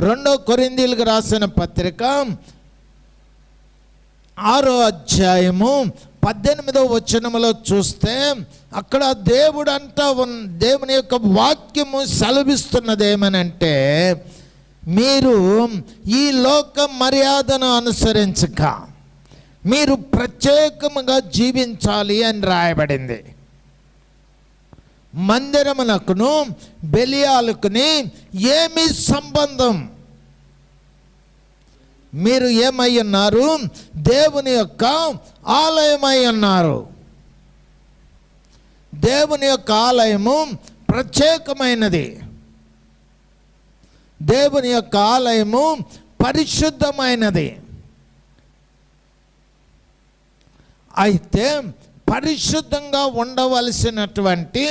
2 కొరింథీయులకు రాసిన పత్రిక 6వ అధ్యాయము 18వ వచనములో చూస్తే అక్కడ దేవుని యొక్క వాక్యము సెలవిస్తున్నది ఏమనంటే, మీరు ఈ లోక మర్యాదను అనుసరించక మీరు ప్రత్యేకముగా జీవించాలి అని రాయబడింది. మందిరమునకును బెలియాలకుని ఏమి సంబంధం? మీరు ఏమై ఉన్నారు? దేవుని యొక్క ఆలయమై ఉన్నారు. దేవుని యొక్క ఆలయము ప్రత్యేకమైనది. దేవుని యొక్క ఆలయము పరిశుద్ధమైనది. అయితే పరిశుద్ధంగా ఉండవలసినటువంటి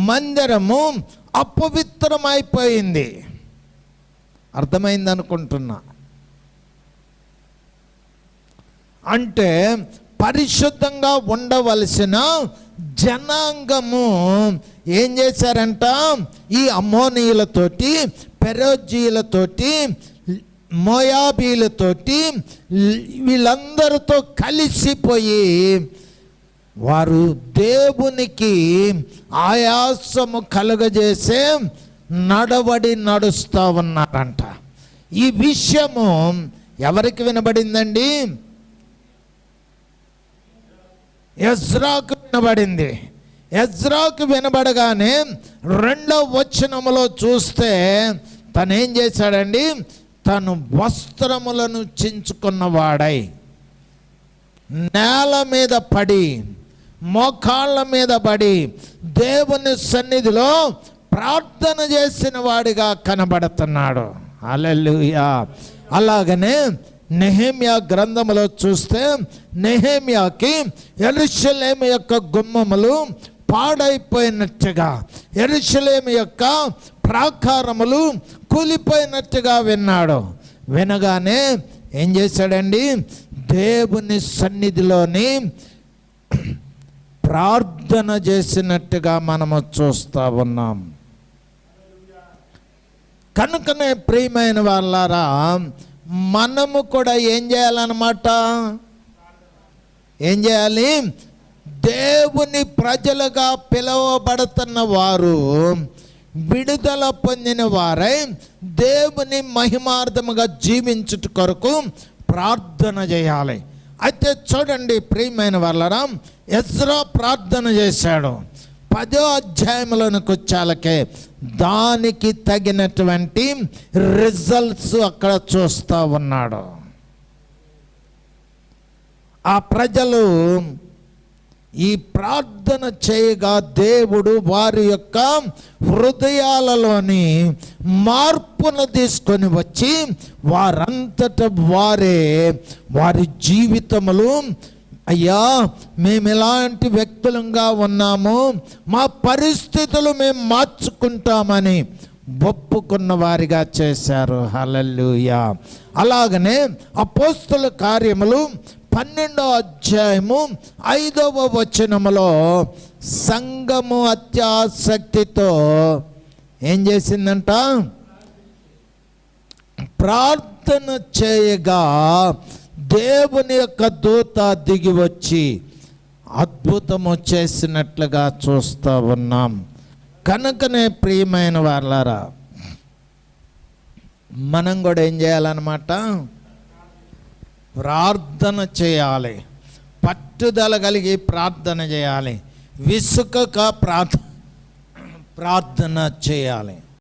మందిరము అపవిత్రమైపోయింది. అర్థమైంది అనుకుంటున్నా. అంటే పరిశుద్ధంగా ఉండవలసిన జనాంగము ఏం చేశారంట? ఈ అమ్మోనీయులతోటి, పెరోజీలతోటి, మోయాబీలతోటి, వీళ్ళందరితో కలిసిపోయి వారు దేవునికి ఆయాసము కలుగజేసే నడవడి నడుస్తూ ఉన్నారంట. ఈ విషయము ఎవరికి వినబడిందండి? ఎజ్రాకు వినబడింది. ఎజ్రాకు వినబడగానే 2వ వచనములో చూస్తే తనేం చేశాడండి? తను వస్త్రములను చించుకున్నవాడై నేల మీద పడి, మోకాళ్ళ మీద పడి దేవుని సన్నిధిలో ప్రార్థన చేసిన వాడిగా కనబడుతున్నాడు. హల్లెలూయా. అలాగనే నెహెమ్యా గ్రంథములో చూస్తే నెహెమ్యాకి యెరూషలేము యొక్క గుమ్మములు పాడైపోయినట్టుగా, యెరూషలేము యొక్క ప్రాకారములు కూలిపోయినట్టుగా విన్నాడు. వినగానే ఏం చేశాడండి? దేవుని సన్నిధిలోని ప్రార్థన చేసినట్టుగా మనము చూస్తూ ఉన్నాం. కనుకనే ప్రియమైన వాళ్ళారా, మనము కూడా ఏం చేయాలన్నమాట? ఏం చేయాలి? దేవుని ప్రజలుగా పిలువబడుతున్న వారు విడుదల పొందిన వారై దేవుని మహిమార్థముగా జీవించుట కొరకు ప్రార్థన చేయాలి. అయితే చూడండి ప్రియమైన వాళ్ళరా, ఎజ్రా ప్రార్థన చేశాడు. 10వ అధ్యాయంలోనికి వచ్చాలకే దానికి తగినటువంటి రిజల్ట్స్ అక్కడ చూస్తూ ఉన్నాడు. ఆ ప్రజలు ఈ ప్రార్థన చేయగా దేవుడు వారి యొక్క హృదయాలలోని మార్పును తీసుకొని వచ్చి వారంతట వారే వారి జీవితములు, అయ్యా మేము ఎలాంటి వ్యక్తులంగా ఉన్నాము, మా పరిస్థితులు మేము మార్చుకుంటామని ఒప్పుకున్న వారిగా చేశారు. హల్లెలూయా. అలాగనే అపోస్తల కార్యములు 12వ అధ్యాయము 5వ వచనములో సంఘము అత్యాసక్తితో ఏం చేసిందంట? ప్రార్థన చేయగా దేవుని యొక్క దూత దిగి వచ్చి అద్భుతము చేసినట్లుగా చూస్తూ ఉన్నాం. కనుకనే ప్రియమైన వాళ్ళారా, మనం కూడా ఏం చేయాలన్నమాట? ప్రార్థన చేయాలి. పట్టుదల కలిగి ప్రార్థన చేయాలి. విసుకక ప్రార్థన చేయాలి.